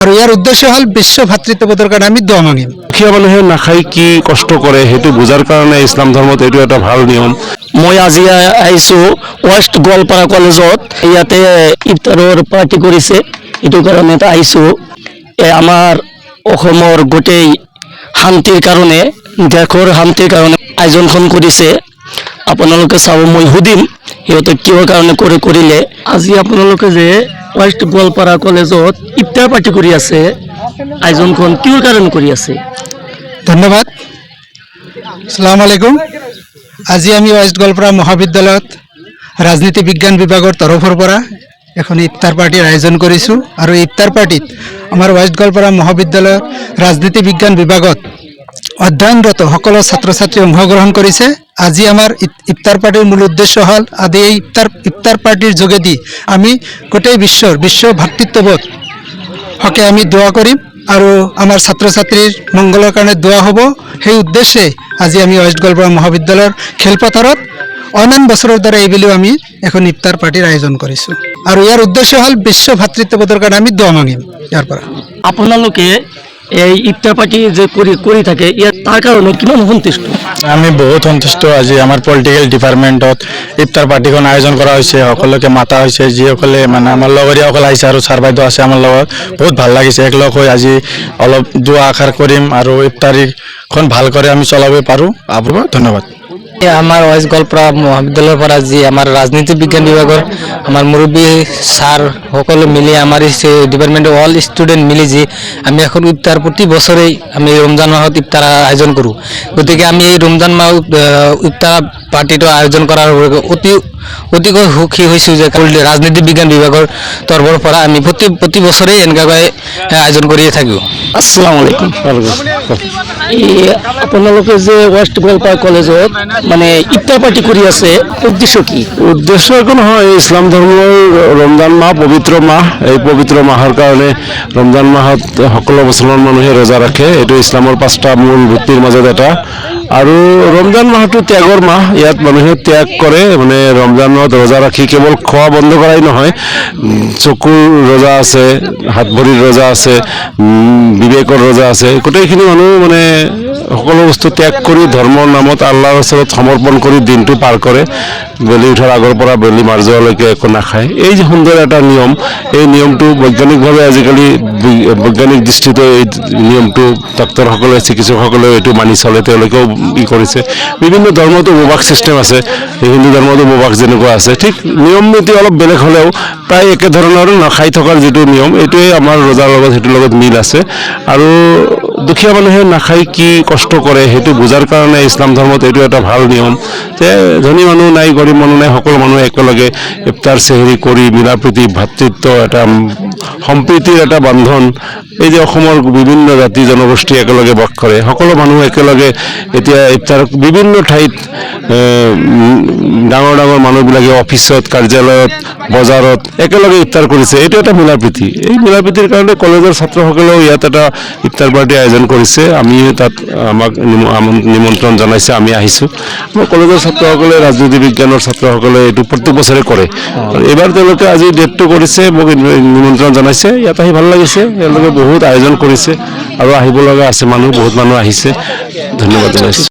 আৰু ইয়াৰ উদ্দেশ্য হ'ল বিশ্ব ভাতৃত্ববোধৰ কাৰণে আমি দোৱা মাগিম। দুখীয়া মানুহে নাখায় কি কষ্ট কৰে সেইটো বুজাৰ কাৰণে ইছলাম ধৰ্মত এইটো এটা ভাল নিয়ম। মই আজি আহিছোঁ ৱেষ্ট গোৱালপাৰা কলেজত, ইয়াতে ইফতাৰৰ পাৰ্টি কৰিছে, এইটো কাৰণে আহিছোঁ। আমাৰ অসমৰ গোটেই শান্তিৰ কাৰণে, দেশৰ শান্তিৰ কাৰণে আয়োজনখন কৰিছে। আপোনালোকে চাব, মই সুধিম সিহঁতে কিহৰ কাৰণে কৰিলে। আজি আপোনালোকে যে ৱেষ্ট গোৱালপাৰা কলেজত ইফতাৰ পাৰ্টি কৰি আছে, আয়োজনখন কিহৰ কাৰণে কৰি আছে? ধন্যবাদ। আসসালামু আলাইকুম। আজি আমি ৱেষ্ট গোৱালপাৰা মহাবিদ্যালয়ত ৰাজনীতি বিজ্ঞান বিভাগৰ তৰফৰ পৰা এখন ইফতাৰ পাৰ্টিৰ আয়োজন কৰিছোঁ। আৰু ইফতাৰ পাৰ্টিত আমাৰ ৱেষ্ট গোৱালপাৰা মহাবিদ্যালয়ৰ ৰাজনীতি বিজ্ঞান বিভাগত অধ্যয়নৰত সকলো ছাত্ৰ ছাত্ৰী অংশগ্ৰহণ কৰিছে। আজি আমাৰ ইফতাৰ পাৰ্টিৰ মূল উদ্দেশ্য হ'ল আজি এই ইফতাৰ পাৰ্টিৰ যোগেদি আমি গোটেই বিশ্ব ভাতৃত্ববোধ হকে আমি দোয়া কৰিম আৰু আমাৰ ছাত্ৰ ছাত্ৰীৰ মংগলৰ কাৰণে দোয়া হ'ব। সেই উদ্দেশ্যে আজি আমি ৱেষ্ট গোৱালপাৰা মহাবিদ্যালয়ৰ খেলপথাৰত অনান বছৰৰ দৰে এইবুলিও আমি এখন ইফতাৰ পাৰ্টিৰ আয়োজন কৰিছোঁ। আৰু ইয়াৰ উদ্দেশ্য হ'ল বিশ্ব ভাতৃত্ববোধৰ কাৰণে আমি দোয়া মাগিম। ইয়াৰ পৰা আপোনালোকে এই ইফতাৰ পাৰ্টি যে কৰি থাকে, ইয়াত তাৰ কাৰণে কিমান সন্তুষ্ট? আমি বহুত সন্তুষ্ট। আজি আমাৰ পলিটিকেল ডিপাৰ্টমেণ্টত ইফতাৰ পাৰ্টিখন আয়োজন কৰা হৈছে, সকলোকে মাতা হৈছে, যিসকলে মানে আমাৰ লগৰীয়াসকল আহিছে আৰু ছাৰ বাইদেউ আছে আমাৰ লগত। বহুত ভাল লাগিছে, একলগ হৈ আজি অলপ দোৱা আশাৰ কৰিম আৰু ইফতাৰীখন ভাল কৰি আমি চলাব পাৰোঁ। আপোনাক ধন্যবাদ। আমাৰ ৱেষ্ট গোৱালপাৰা মহাবিদ্যালয়ৰ পৰা যি আমাৰ ৰাজনীতি বিজ্ঞান বিভাগৰ আমাৰ মুৰব্বী ছাৰ সকলো মিলি আমাৰ ডিপাৰ্টমেণ্টৰ অল ষ্টুডেণ্ট মিলি যি আমি এখন ইফতাৰ প্ৰতি বছৰেই আমি ৰমজান মাহত ইফতাৰ আয়োজন কৰোঁ। গতিকে আমি এই ৰমজান মাহত ইফতাৰ পাৰ্টিটো আয়োজন কৰাৰ অতিকৈ সুখী হৈছোঁ যে ৰাজনীতি বিজ্ঞান বিভাগৰ তৰফৰ পৰা আমি প্ৰতি বছৰেই এনেকুৱাকৈ আয়োজন কৰিয়ে থাকোঁ। আসসালামু আলাইকুম। আপোনালোকে যে ৱেষ্ট গোৱালপাৰা কলেজত মানে ইফতাৰ পাৰ্টি কৰি আছে, উদ্দেশ্য কি? উদ্দেশ্য একো নহয়, ইছলাম ধৰ্মৰ ৰমজান মাহ পবিত্ৰ মাহ। এই পবিত্ৰ মাহৰ কাৰণে ৰমজান মাহত সকলো মুছলমান মানুহে ৰোজা ৰাখে। এইটো ইছলামৰ 5টা মূল ভিত্তিৰ মাজত এটা। আৰু ৰমজান মাহটো ত্যাগৰ মাহ। ইয়াত মানুহে ত্যাগ কৰে, মানে ৰমজানত ৰোজা ৰাখি কেৱল খোৱা বন্ধ কৰাই নহয়, চকুৰ ৰোজা আছে, হাত ভৰিৰ ৰোজা আছে, বিবেকৰ ৰোজা আছে। গোটেইখিনি মানুহ মানে সকলো বস্তু ত্যাগ কৰি ধৰ্মৰ নামত আল্লাহৰ ওচৰত সমৰ্পণ কৰি দিনটো পাৰ কৰে। বেলি উঠাৰ আগৰ পৰা বেলি মাৰ যোৱালৈকে একো নাখায়। এই যে সুন্দৰ এটা নিয়ম, এই নিয়মটো বৈজ্ঞানিকভাৱে আজিকালি বৈজ্ঞানিক দৃষ্টিতে এই নিয়মটো ডাক্তৰসকলে, চিকিৎসকসকলেও এইটো মানি চলে, তেওঁলোকেও কৰিছে। বিভিন্ন ধৰ্মতো উপবাস ছিষ্টেম আছে, হিন্দু ধৰ্মতো উপবাস যেনেকুৱা আছে, ঠিক নিয়ম নীতি অলপ বেলেগ হ'লেও প্ৰায় একেধৰণৰ নাখাই থকাৰ যিটো নিয়ম, এইটোৱে আমাৰ ৰোজাৰ লগত সেইটোৰ লগত মিল আছে। আৰু দুখীয়া মানুহে নাখায় কি কষ্ট কৰে সেইটো বুজাৰ কাৰণে ইছলাম ধৰ্মত এইটো এটা ভাল নিয়ম যে ধনী মানুহ নাই, গৰীব মানুহ নাই, সকলো মানুহে একেলগে ইফতাৰ চেহৰি কৰি মিলা প্ৰীতি, ভাতৃত্ব, এটা সম্প্ৰীতিৰ এটা বান্ধন। এই যে অসমৰ বিভিন্ন জাতি জনগোষ্ঠী একেলগে বাস কৰে, সকলো মানুহ একেলগে এতিয়া ইফতাৰ বিভিন্ন ঠাইত ডাঙৰ ডাঙৰ মানুহবিলাকে অফিচত, কাৰ্যালয়ত, বজাৰত একেলগে ইফতাৰ কৰিছে। এইটো এটা মিলা প্ৰীতি। এই মিলা প্ৰীতিৰ কাৰণে কলেজৰ ছাত্ৰসকলেও ইয়াত এটা ইফতাৰ পাৰ্টি আয়োজন কৰিছে। আমি তাত আমাক নিমন্ত্ৰণ জনাইছে, আমি আহিছোঁ। আমাৰ কলেজৰ ছাত্ৰসকলে, ৰাজনীতি বিজ্ঞানৰ ছাত্ৰসকলে এইটো প্ৰত্যেক বছৰে কৰে। আৰু এইবাৰ তেওঁলোকে আজি ডেটটো কৰিছে, মোক নিমন্ত্ৰণ জনাইছে। ইয়াত আহি ভাল লাগিছে, তেওঁলোকে বহুত আয়োজন কৰিছে আৰু আহিব লগা আছে মানুহ, বহুত মানুহ আহিছে। ধন্যবাদ জনাইছোঁ।